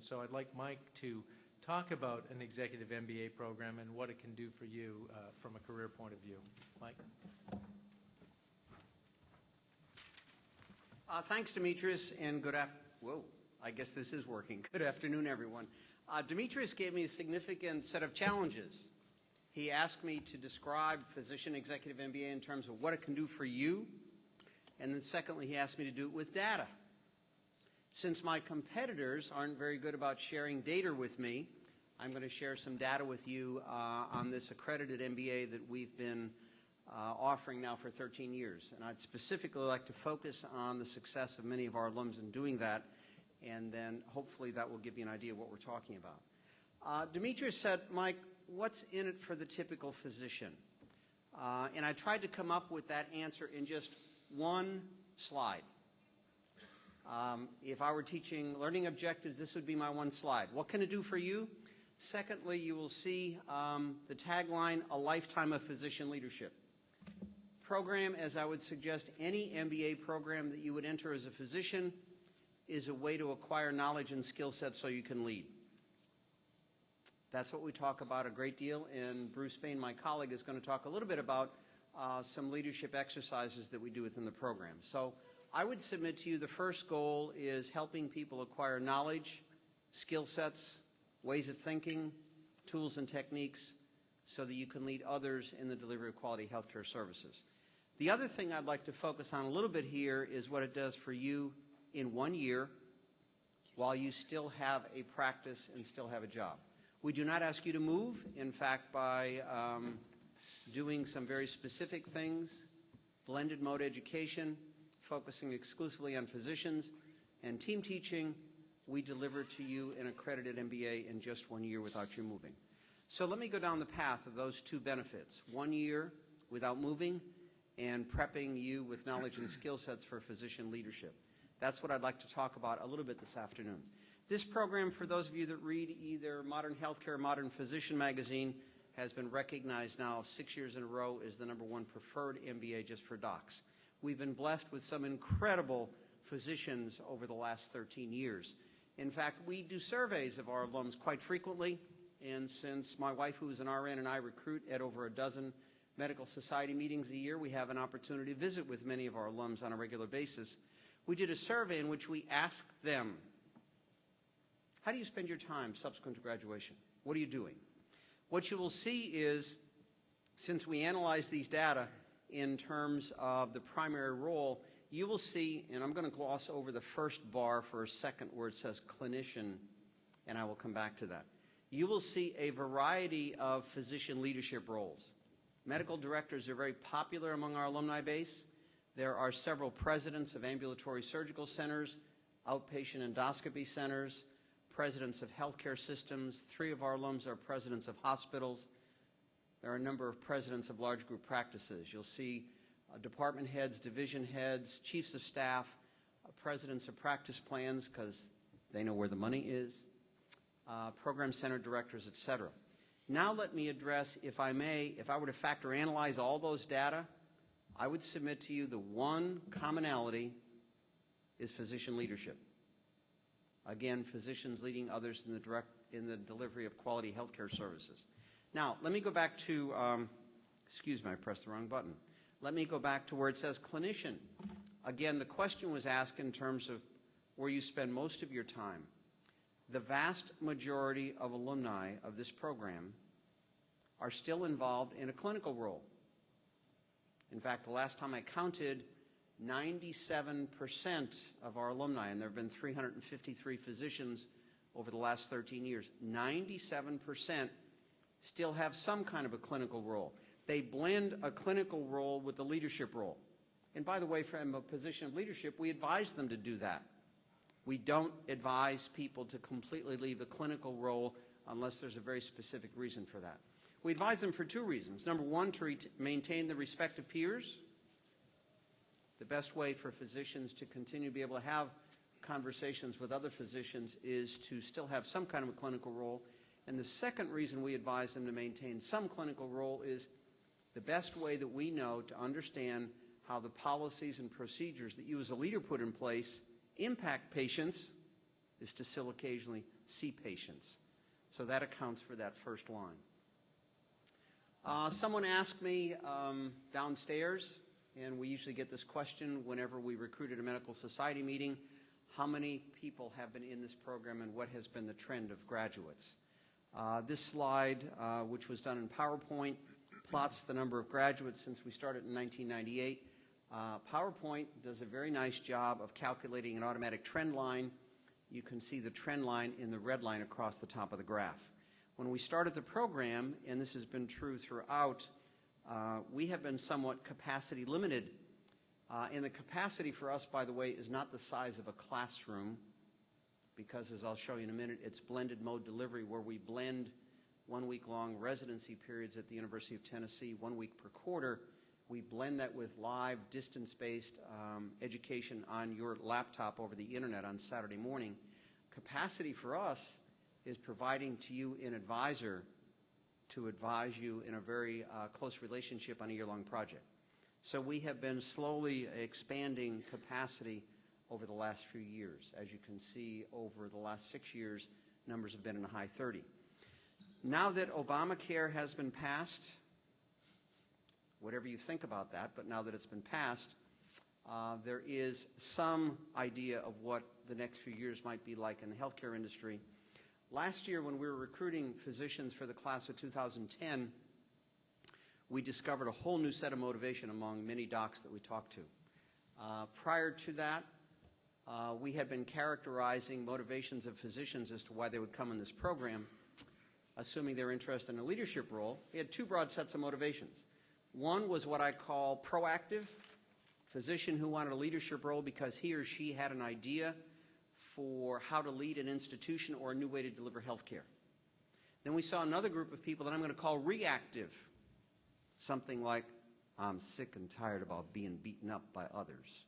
And so I'd like Mike to talk about an executive MBA program and what it can do for you from a career point of view. Mike? Thanks, Demetrius, and good whoa, I guess this is working. Good afternoon, everyone. Demetrius gave me a significant set of challenges. He asked me to describe Physician Executive MBA in terms of what it can do for you, and then secondly, he asked me to do it with data. Since my competitors aren't very good about sharing data with me, I'm going to share some data with you on this accredited MBA that we've been offering now for 13 years. And I'd specifically like to focus on the success of many of our alums in doing that, and then hopefully that will give you an idea of what we're talking about. Demetrius said, Mike, what's in it for the typical physician? And I tried to come up with that answer in just one slide. If I were teaching learning objectives, this would be my one slide. What can it do for you? Secondly, you will see the tagline, a lifetime of physician leadership. Program, as I would suggest, any MBA program that you would enter as a physician is a way to acquire knowledge and skill sets so you can lead. That's what we talk about a great deal, and Bruce Bain, my colleague, is going to talk a little bit about some leadership exercises that we do within the program. So I would submit to you the first goal is helping people acquire knowledge, skill sets, ways of thinking, tools and techniques so that you can lead others in the delivery of quality healthcare services. The other thing I'd like to focus on a little bit here is what it does for you in 1 year while you still have a practice and still have a job. We do not ask you to move. In fact, by doing some very specific things, blended mode education, focusing exclusively on physicians, and team teaching, we deliver to you an accredited MBA in just 1 year without you moving. So let me go down the path of those two benefits. 1 year without moving and prepping you with knowledge and skill sets for physician leadership. That's what I'd like to talk about a little bit this afternoon. This program, for those of you that read either Modern Healthcare or Modern Physician magazine, has been recognized now 6 years in a row as the #1 preferred MBA just for docs. We've been blessed with some incredible physicians over the last 13 years. In fact, we do surveys of our alums quite frequently, and since my wife, who is an RN, and I recruit at over a dozen medical society meetings a year, we have an opportunity to visit with many of our alums on a regular basis. We did a survey in which we asked them, how do you spend your time subsequent to graduation? What are you doing? What you will see is, since we analyze these data in terms of the primary role, you will see, and I'm going to gloss over the first bar for a second where it says clinician, and I will come back to that. You will see a variety of physician leadership roles. Medical directors are very popular among our alumni base. There are several presidents of ambulatory surgical centers, outpatient endoscopy centers, presidents of healthcare systems. 3 of our alums are presidents of hospitals. There are a number of presidents of large group practices. You'll see department heads, division heads, chiefs of staff, presidents of practice plans because they know where the money is, program center directors, etc. Now let me address, if I may, if I were to factor analyze all those data, I would submit to you the one commonality is physician leadership. Again, physicians leading others in the delivery of quality healthcare services. Now, let me go back to, excuse me, I pressed the wrong button. Let me go back to where it says clinician. Again, the question was asked in terms of where you spend most of your time. The vast majority of alumni of this program are still involved in a clinical role. In fact, the last time I counted, 97% of our alumni, and there have been 353 physicians over the last 13 years, 97% still have some kind of a clinical role. They blend a clinical role with the leadership role. And by the way, from a position of leadership, we advise them to do that. We don't advise people to completely leave a clinical role unless there's a very specific reason for that. We advise them for 2 reasons. Number 1, to maintain the respect of peers. The best way for physicians to continue to be able to have conversations with other physicians is to still have some kind of a clinical role. And the second reason we advise them to maintain some clinical role is the best way that we know to understand how the policies and procedures that you as a leader put in place impact patients is to still occasionally see patients. So that accounts for that first line. Someone asked me downstairs, and we usually get this question whenever we recruit at a medical society meeting, how many people have been in this program and what has been the trend of graduates? This slide, which was done in PowerPoint, plots the number of graduates since we started in 1998. PowerPoint does a very nice job of calculating an automatic trend line. You can see the trend line in the red line across the top of the graph. When we started the program, and this has been true throughout, we have been somewhat capacity limited. And the capacity for us, by the way, is not the size of a classroom, because as I'll show you in a minute, it's blended mode delivery where we blend 1 week long residency periods at the University of Tennessee, 1 week per quarter. We blend that with live distance-based education on your laptop over the internet on Saturday morning. Capacity for us is providing to you an advisor to advise you in a very close relationship on a year-long project. So we have been slowly expanding capacity over the last few years. As you can see, over the last 6 years, numbers have been in the high 30. Now that Obamacare has been passed, whatever you think about that, but now that it's been passed, there is some idea of what the next few years might be like in the healthcare industry. Last year, when we were recruiting physicians for the class of 2010, we discovered a whole new set of motivation among many docs that we talked to. Prior to that, we had been characterizing motivations of physicians as to why they would come in this program, assuming they're interested in a leadership role. We had two broad sets of motivations. One was what I call proactive, physician who wanted a leadership role because he or she had an idea for how to lead an institution or a new way to deliver health care. Then we saw another group of people that I'm going to call reactive, something like, I'm sick and tired about being beaten up by others.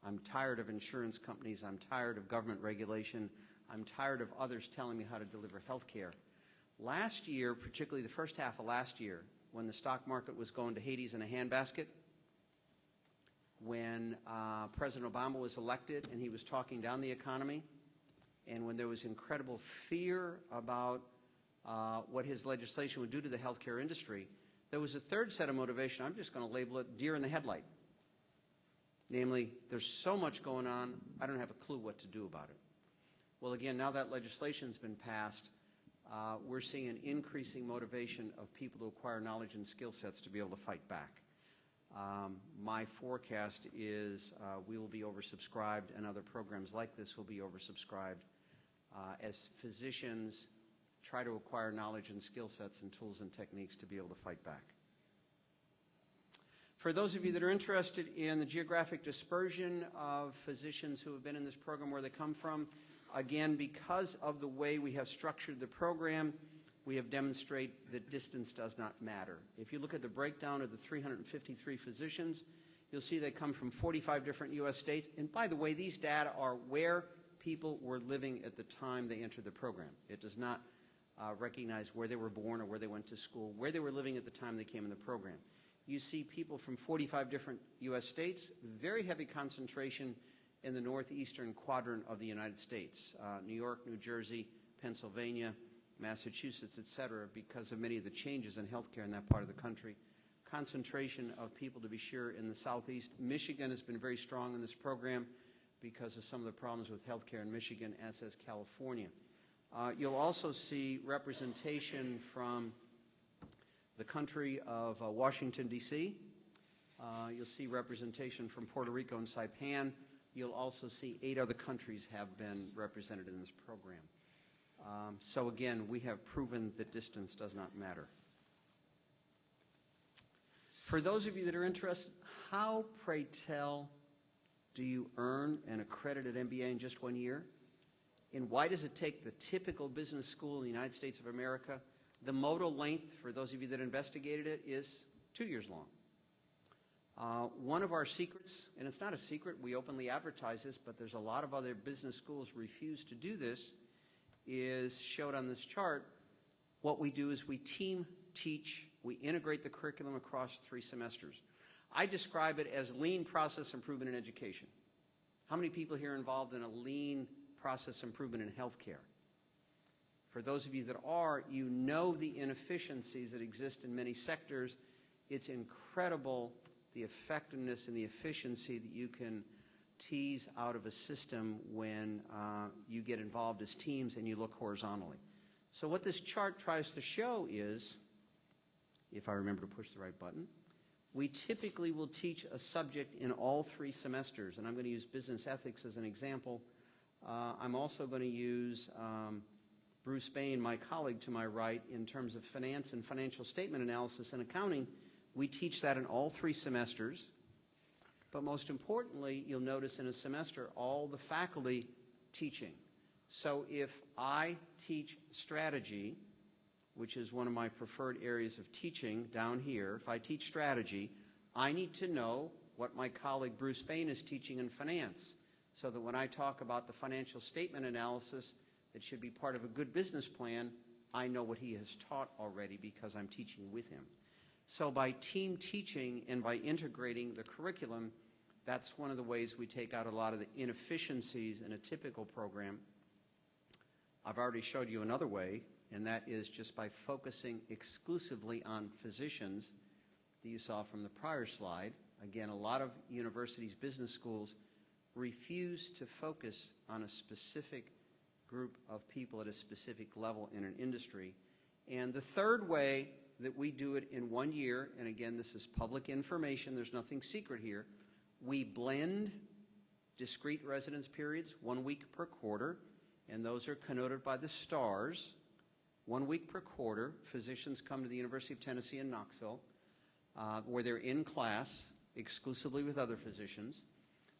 I'm tired of insurance companies. I'm tired of government regulation. I'm tired of others telling me how to deliver health care. Last year, particularly the first half of last year, when the stock market was going to Hades in a handbasket, when President Obama was elected and he was talking down the economy, and when there was incredible fear about what his legislation would do to the healthcare industry, there was a third set of motivation. I'm just going to label it deer in the headlight. Namely, there's so much going on, I don't have a clue what to do about it. Well, again, now that legislation's been passed, we're seeing an increasing motivation of people to acquire knowledge and skill sets to be able to fight back. My forecast is we will be oversubscribed, and other programs like this will be oversubscribed as physicians try to acquire knowledge and skill sets and tools and techniques to be able to fight back. For those of you that are interested in the geographic dispersion of physicians who have been in this program, where they come from, again, because of the way we have structured the program, we have demonstrated that distance does not matter. If you look at the breakdown of the 353 physicians, you'll see they come from 45 different U.S. states. And by the way, these data are where people were living at the time they entered the program. It does not recognize where they were born or where they went to school, where they were living at the time they came in the program. You see people from 45 different U.S. states, very heavy concentration in the northeastern quadrant of the United States, New York, New Jersey, Pennsylvania, Massachusetts, et cetera, because of many of the changes in healthcare in that part of the country. Concentration of people, to be sure, in the southeast. Michigan has been very strong in this program because of some of the problems with healthcare in Michigan, as has California. You'll also see representation from the country of Washington, D.C. You'll see representation from Puerto Rico and Saipan. You'll also see 8 other countries have been represented in this program. So again, we have proven that distance does not matter. For those of you that are interested, how, pray tell, do you earn an accredited MBA in just 1 year? And why does it take the typical business school in the United States of America? The modal length, for those of you that investigated it, is 2 years long. One of our secrets, and it's not a secret, we openly advertise this, but there's a lot of other business schools refuse to do this, is showed on this chart. What we do is we team teach, we integrate the curriculum across 3 semesters. I describe it as lean process improvement in education. How many people here are involved in a lean process improvement in healthcare? For those of you that are, you know the inefficiencies that exist in many sectors. It's incredible the effectiveness and the efficiency that you can tease out of a system when you get involved as teams and you look horizontally. So what this chart tries to show is, if I remember to push the right button, we typically will teach a subject in all 3 semesters, and I'm going to use business ethics as an example. I'm also going to use Bruce Bain, my colleague to my right, in terms of finance and financial statement analysis and accounting. We teach that in all 3 semesters. But most importantly, you'll notice in a semester, all the faculty teaching. So if I teach strategy, which is one of my preferred areas of teaching down here, if I teach strategy, I need to know what my colleague Bruce Bain is teaching in finance, so that when I talk about the financial statement analysis that should be part of a good business plan, I know what he has taught already because I'm teaching with him. So by team teaching and by integrating the curriculum, that's one of the ways we take out a lot of the inefficiencies in a typical program. I've already showed you another way, and that is just by focusing exclusively on physicians that you saw from the prior slide. Again, a lot of universities, business schools, refuse to focus on a specific group of people at a specific level in an industry. And the third way that we do it in 1 year, and again, this is public information, there's nothing secret here, we blend discrete residence periods, 1 week per quarter, and those are connoted by the stars. 1 week per quarter, physicians come to the University of Tennessee in Knoxville, where they're in class exclusively with other physicians.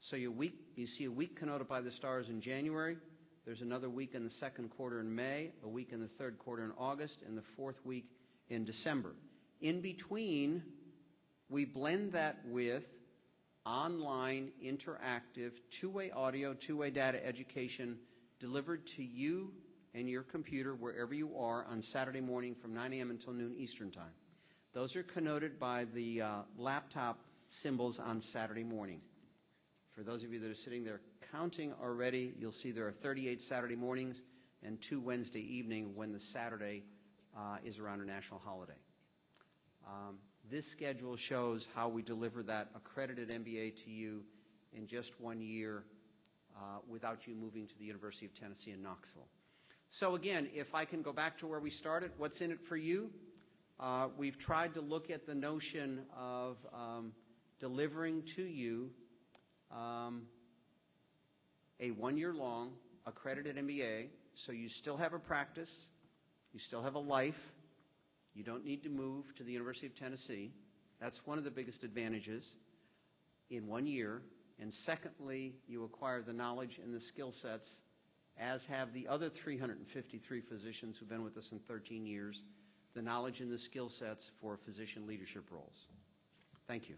So you see a week connoted by the stars in January, there's another week in the 2nd quarter in May, a week in the 3rd quarter in August, and the 4th week in December. In between, we blend that with online, interactive, 2-way audio, 2-way data education delivered to you and your computer wherever you are on Saturday morning from 9 a.m. until noon Eastern Time. Those are connoted by the laptop symbols on Saturday morning. For those of you that are sitting there counting already, you'll see there are 38 Saturday mornings and 2 Wednesday evening when the Saturday is around a national holiday. This schedule shows how we deliver that accredited MBA to you in just 1 year without you moving to the University of Tennessee in Knoxville. So again, if I can go back to where we started, what's in it for you? We've tried to look at the notion of delivering to you a 1-year-long accredited MBA, so you still have a practice, you still have a life, you don't need to move to the University of Tennessee. That's one of the biggest advantages in 1 year. And secondly, you acquire the knowledge and the skill sets, as have the other 353 physicians who've been with us in 13 years, the knowledge and the skill sets for physician leadership roles. Thank you.